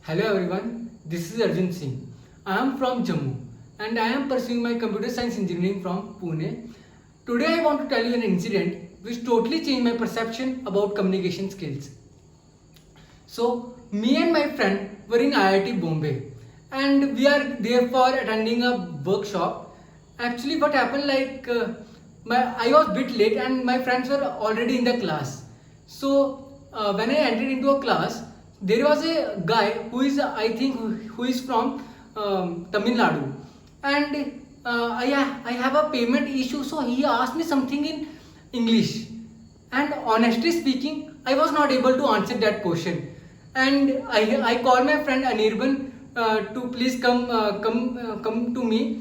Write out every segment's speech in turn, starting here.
Hello everyone, this is Arjun Singh. I am from Jammu and I am pursuing my computer science engineering from Pune. Today I want to tell you an incident which totally changed my perception about communication skills. So, me and my friend were in IIT Bombay and we are therefore attending a workshop. Actually, what happened I was a bit late and my friends were already in the class. So, when I entered into a class, there was a guy who is, I think, who is from Tamil Nadu, and I have a payment issue. So he asked me something in English, and honestly speaking, I was not able to answer that question. And I called my friend Anirban to please come to me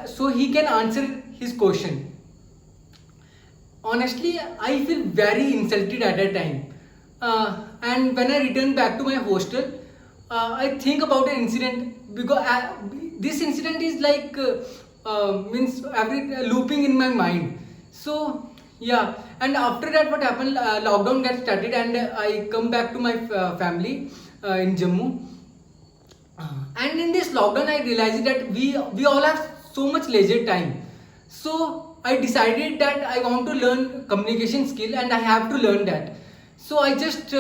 so he can answer his question. Honestly, I feel very insulted at that time. And when I return back to my hostel, I think about an incident because this incident is means every looping in my mind. So yeah, and after that, what happened? Lockdown got started, and I come back to my family in Jammu. And in this lockdown, I realized that we all have so much leisure time. So I decided that I want to learn communication skill, and I have to learn that. So I just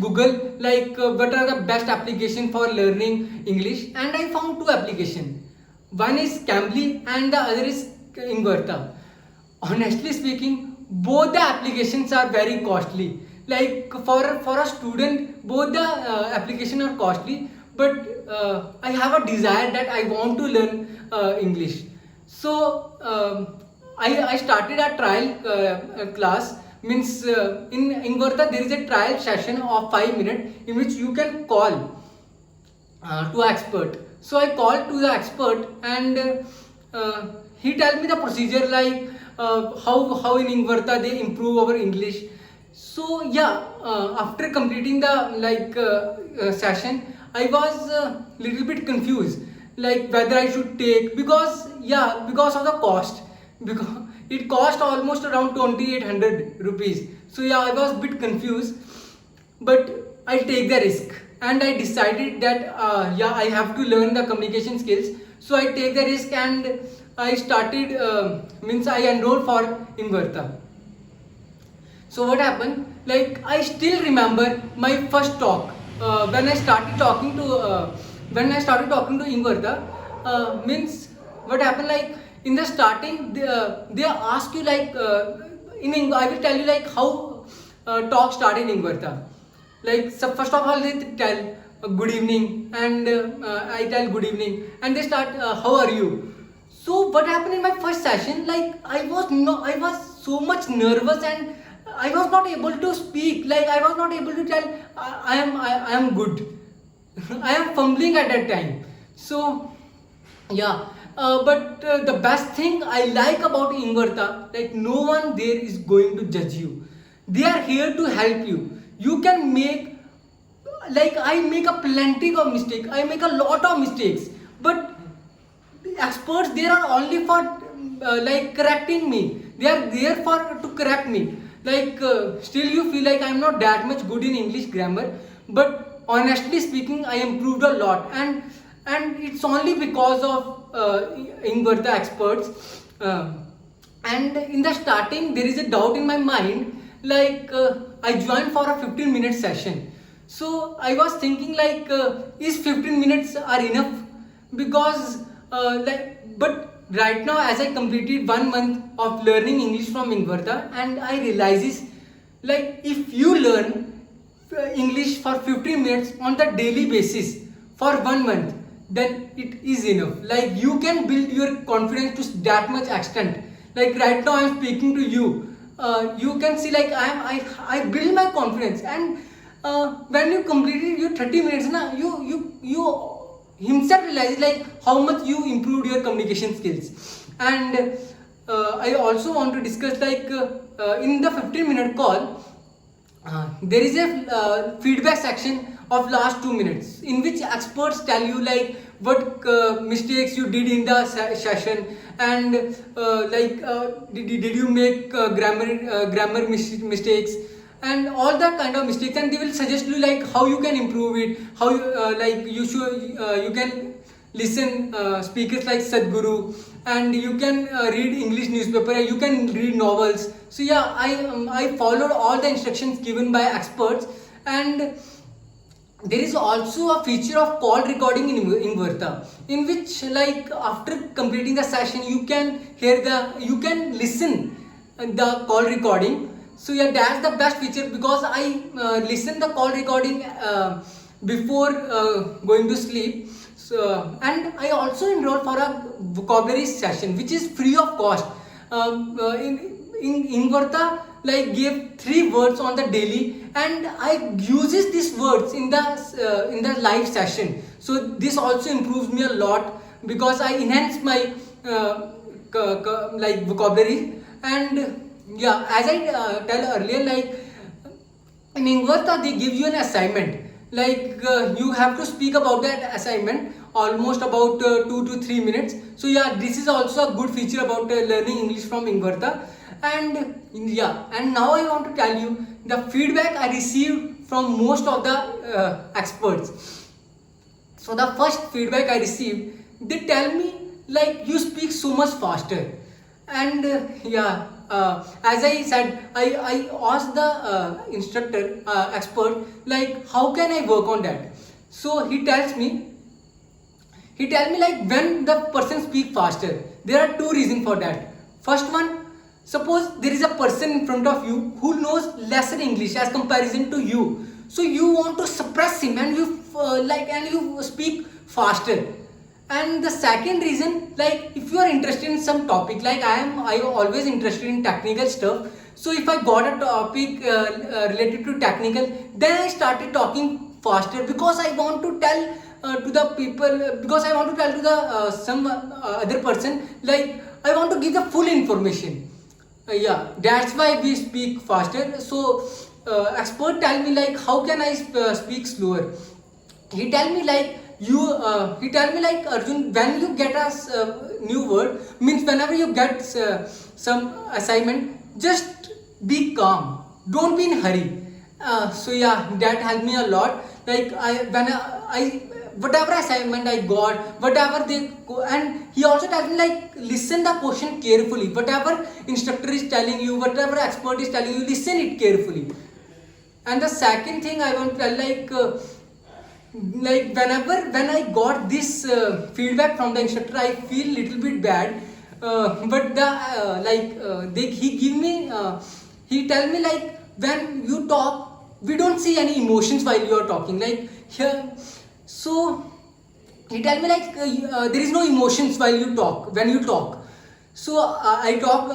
Google what are the best application for learning English, and I found two application. One is Cambly and the other is Ingvarta. Honestly speaking, both the applications are very costly. Like for a student, both the application are costly. But I have a desire that I want to learn English. So I started a trial class. Means in Ingvarta there is a trial session of 5 minutes in which you can call to expert. So I called to the expert and he told me the procedure how in Ingvarta they improve our English. So yeah, after completing the session, I was little bit confused like whether I should take because of the cost because it cost almost around 2800 rupees. So yeah, I was a bit confused, but I take the risk and I decided that I have to learn the communication skills. So I take the risk and I started means I enrolled for Inverta. So what happened? Like I still remember my first talk when I started talking to Inverta. Means what happened? Like in the starting, they ask you I will tell you like how talk started in Ingvarta. Like so first of all, they tell good evening, and I tell good evening, and they start how are you. So what happened in my first session? Like I was so much nervous and I was not able to speak. Like I was not able to tell I am good. I am fumbling at that time. So yeah, but the best thing I like about Ingvarta, like no one there is going to judge you. They are here to help you. You can make, like I make a plenty of mistake. I make a lot of mistakes, but experts there are only for correcting me. They are there for to correct me. Still you feel like I am not that much good in English grammar, but honestly speaking, I improved a lot and it's only because of Ingvarta experts. And in the starting, there is a doubt in my mind. I joined for a 15-minute session, so I was thinking is 15 minutes are enough? Because but right now, as I completed 1 month of learning English from Ingvarta, and I realizes if you learn English for 15 minutes on the daily basis for 1 month, then it is enough. Like you can build your confidence to that much extent. Like right now I'm speaking to you, you can see like I build my confidence. And when you completed your 30 minutes na, you himself realize like how much you improved your communication skills. And I also want to discuss in the 15-minute call, there is a feedback section of last 2 minutes in which experts tell you like what mistakes you did in the session, and did you make grammar mistakes, and all that kind of mistakes, and they will suggest you like how you can improve it, how you, like you should you can listen speakers like Sadhguru, and you can read English newspaper, you can read novels. So yeah, I followed all the instructions given by experts. And there is also a feature of call recording in Inverta, in which like after completing the session you can you can listen the call recording. So yeah, that's the best feature, because I listen the call recording before going to sleep. So, and I also enrolled for a vocabulary session which is free of cost. In Inverta like gave 3 words on the daily, and I uses these words in the live session. So this also improves me a lot, because I enhance my like vocabulary. And yeah, as I tell earlier, like in Inverta they give you an assignment, like you have to speak about that assignment almost about 2 to 3 minutes. So yeah, this is also a good feature about learning English from Inverta. And yeah, and now I want to tell you the feedback I received from most of the experts. So the first feedback I received, they tell me like you speak so much faster. And yeah, as I said, I asked the instructor expert like how can I work on that. So he tell me like when the person speak faster, there are 2 reasons for that. First one, suppose there is a person in front of you who knows lesser English as comparison to you, so you want to suppress him and you and you speak faster. And the second reason, like if you are interested in some topic, like I always interested in technical stuff. So if I got a topic related to technical, then I started talking faster, because I want to tell to the people, because I want to tell to the some other person, like I want to give the full information. Yeah, that's why we speak faster. So expert tell me like how can I speak slower. He tell me like he tell me like Arjun, when you get a new word, means whenever you get some assignment, just be calm, don't be in hurry. So yeah, that helped me a lot. Like I whatever assignment I got, whatever they go, and he also tells me like listen the question carefully. Whatever instructor is telling you, whatever expert is telling you, listen it carefully. And the second thing I want to tell, like when I got this feedback from the instructor, I feel little bit bad. But the he give me he tell me like when you talk, we don't see any emotions while you are talking. Like here, so he tell me like there is no emotions while you talk when you talk. So I talk.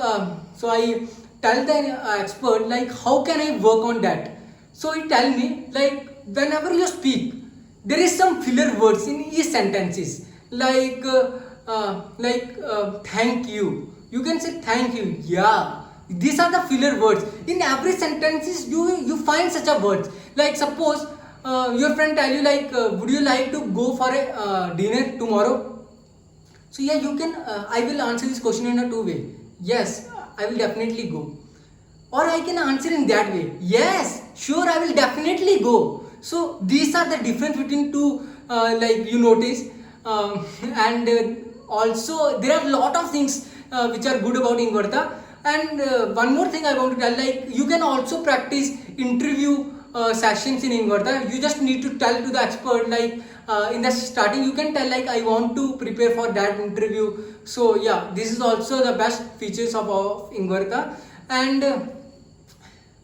So I tell the expert like how can I work on that. So he tell me like whenever you speak, there is some filler words in each sentences, like thank you. You can say thank you. Yeah, these are the filler words in every sentences. You find such a words. Like suppose your friend tell you like would you like to go for a dinner tomorrow. So yeah, you can I will answer this question in a 2 way. Yes, I will definitely go. Or I can answer in that way. Yes, sure, I will definitely go. So these are the difference between two, like you notice. And also there are a lot of things which are good about Inverta. And one more thing I want to tell, like you can also practice interview sessions in Inverta. You just need to tell to the expert, like in the starting you can tell like I want to prepare for that interview. So yeah, this is also the best features of Inverta. And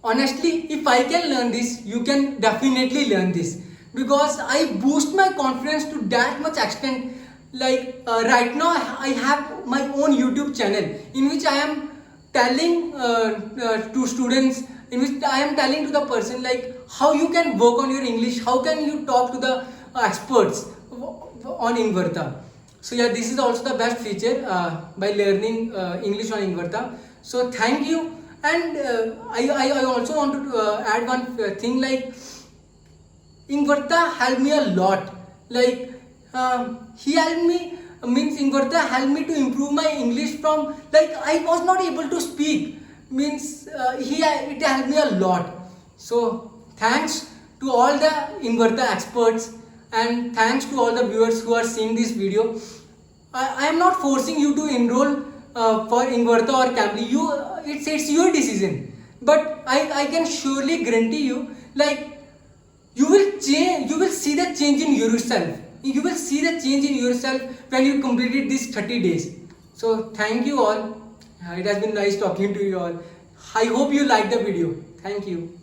honestly, if I can learn this, you can definitely learn this, because I boost my confidence to that much extent. Like right now I have my own YouTube channel in which I am telling to students, in which I am telling to the person like how you can work on your English, how can you talk to the experts on Inverta. So yeah, this is also the best feature by learning English on Inverta. So thank you. And I also want to add one thing, like Inverta helped me a lot. Like he helped me, means Inverta helped me to improve my English from like I was not able to speak, means it helped me a lot. So thanks to all the Inverta experts, and thanks to all the viewers who are seeing this video. I am not forcing you to enroll for Inverta or Cambly. It's your decision. But I can surely guarantee you, like, you will change, you will see the change in yourself. You will see the change in yourself when you completed these 30 days. So thank you all. It has been nice talking to you all. I hope you liked the video. Thank you.